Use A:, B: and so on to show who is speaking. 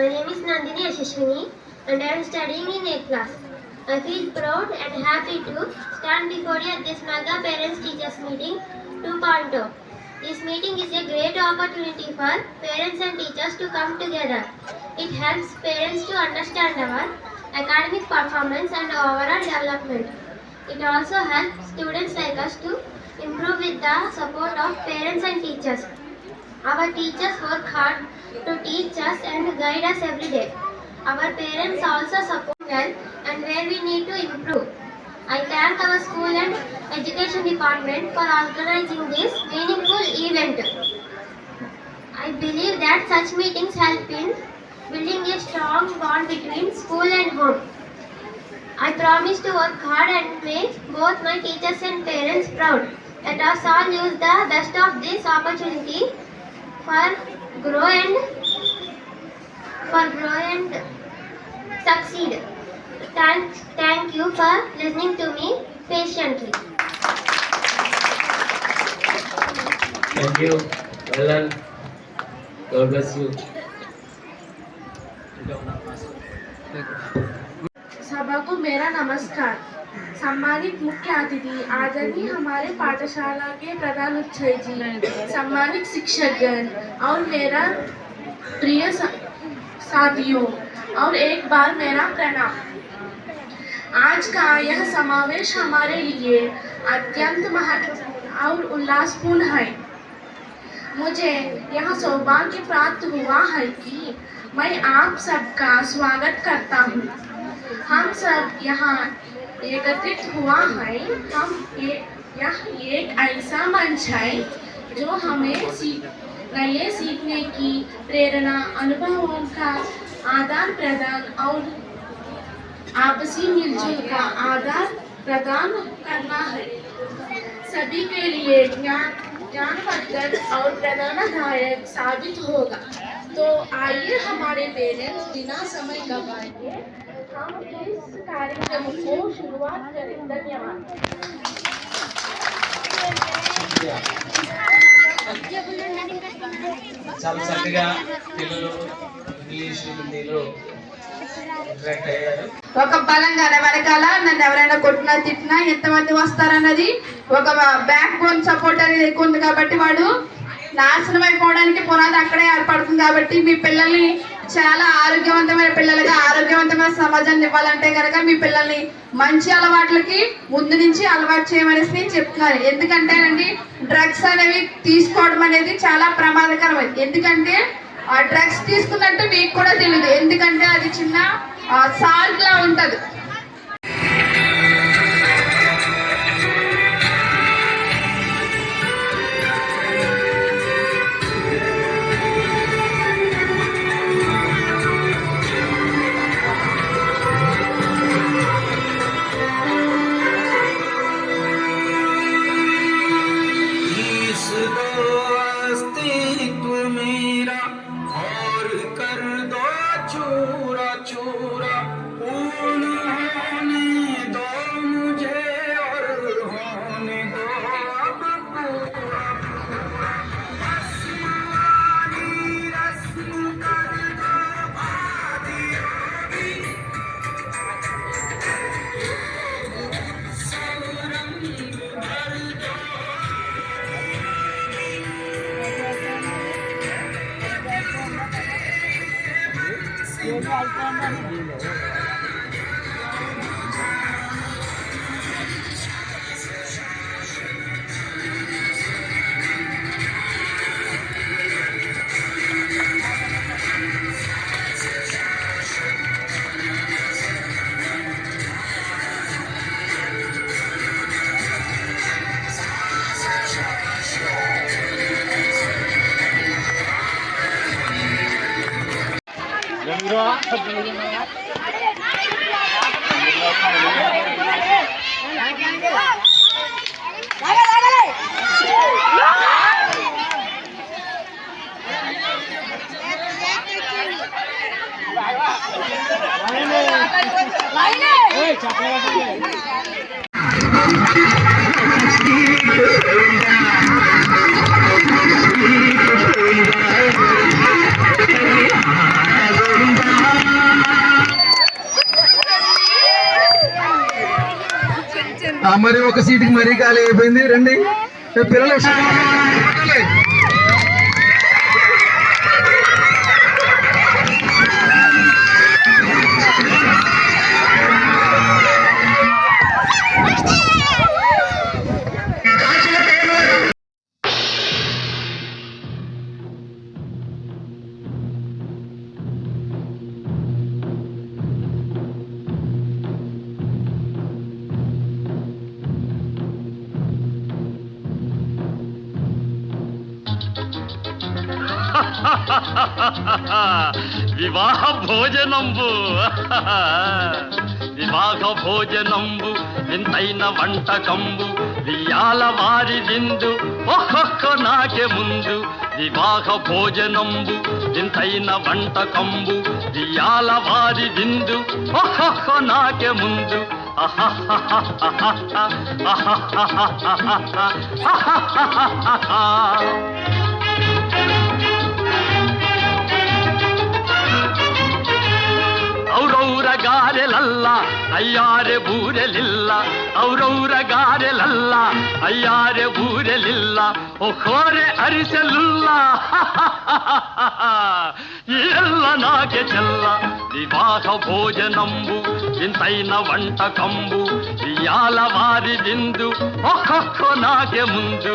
A: My name is Nandini Ashishwini and I am studying in 8th class. I feel proud and happy to stand before you at this Mega Parents Teachers Meeting 2.0. This meeting is a great opportunity for parents and teachers to come together. It helps parents to understand our academic performance and overall development. It also helps students like us to improve with the support of parents and teachers. Our teachers work hard to teach us and guide us every day. Our parents also support well and where we need to improve. I thank our school and education department for organizing this meaningful event. I believe that such meetings help in building a strong bond between school and home. I promise to work hard and make both my teachers and parents proud. Let us all use the best of this opportunity for grow and succeed. Thank you for listening to me patiently.
B: Thank you. Well done. God bless you.
C: सभा को मेरा नमस्कार। सम्मानित मुख्य अतिथि, आदरणीय हमारे पाठशाला के प्रधान उपाध्याय जी, सम्मानित शिक्षकगण और मेरा प्रिय साथियों, और एक बार मेरा प्रणाम। आज का यह समावेश हमारे लिए अत्यंत महत्वपूर्ण और उल्लासपूर्ण है। मुझे यह सौभाग्य प्राप्त हुआ है कि मैं आप सबका स्वागत करता हूँ। हम सब यहाँ एकत्रित हुआ है। यह एक ऐसा मंच है जो हमें नए सीखने की प्रेरणा, अनुभवों का आदान प्रदान और आपसी मिलजुल का आदान प्रदान करना है। सभी के लिए ज्ञानवर्धक और प्रेरणादायक साबित होगा। तो आइए हमारे पेरेंट्स बिना समय गवाए हम इस कार्यक्रम को शुरुआत करें। धन्यवाद।
B: చాలా చక్కగా తెలుగు, ఇంగ్లీష్, హిందీలో ఇంటరాక్ట్ అయ్యారు.
D: ఒక బలంగా వెనకాల నన్ను ఎవరైనా కొట్టినా తిట్టినా ఎంతమంది వస్తారన్నది ఒక బ్యాక్ బోన్ సపోర్ట్ అనేది ఎక్కువ ఉంది కాబట్టి వాడు నాశనం అయిపోవడానికి పునాది అక్కడే ఏర్పడుతుంది. కాబట్టి మీ పిల్లల్ని చాలా ఆరోగ్యవంతమైన పిల్లలుగా ఆరోగ్యవంతమైన సమాజాన్ని ఇవ్వాలంటే కనుక మీ పిల్లల్ని మంచి అలవాట్లకి ముందు నుంచి అలవాటు చేయమనేసి నేను చెప్తున్నాను. ఎందుకంటేనండి డ్రగ్స్ అనేవి తీసుకోవడం అనేది చాలా ప్రమాదకరమైంది. ఎందుకంటే ఆ డ్రగ్స్ తీసుకున్నట్టు మీకు కూడా తెలియదు. ఎందుకంటే అది చిన్న సాల్ట్ లా ఉంటది.
E: మరి ఒక సీటుకి మరీ ఖాళీ అయిపోయింది. రండి పిల్లలు
F: వివాహ భోజనంబు వివాహ భోజనంబు వింతైన వంటకంబు వియాల వారి విందు ఒక్కొక్క నాకే ముందు వివాహ భోజనంబు వింతైన వంటకంబు వియాల వారి విందు ఒక్కొక్క నాకే ముందు ಔರೌರ ಗಾರೆಲಲ್ಲ ಅಯ್ಯಾರೆ ಬೂರೆಲಿಲ್ಲ ಔರೌರ ಗಾರೆಲಲ್ಲ ಅಯ್ಯಾರೆ ಬೂರೆಲಿಲ್ಲ ಒಕ್ಕೋರೆ ಅರಿಸಲಿಲ್ಲ ಎಲ್ಲ ನಾಗೆ ಚೆಲ್ಲ ವಿವಾಹ ಭೋಜನಂಬು ಇಂತೈನ వంటకంబు ఇయాల వారి విందు ఒక్కొక్క నాకే ముందు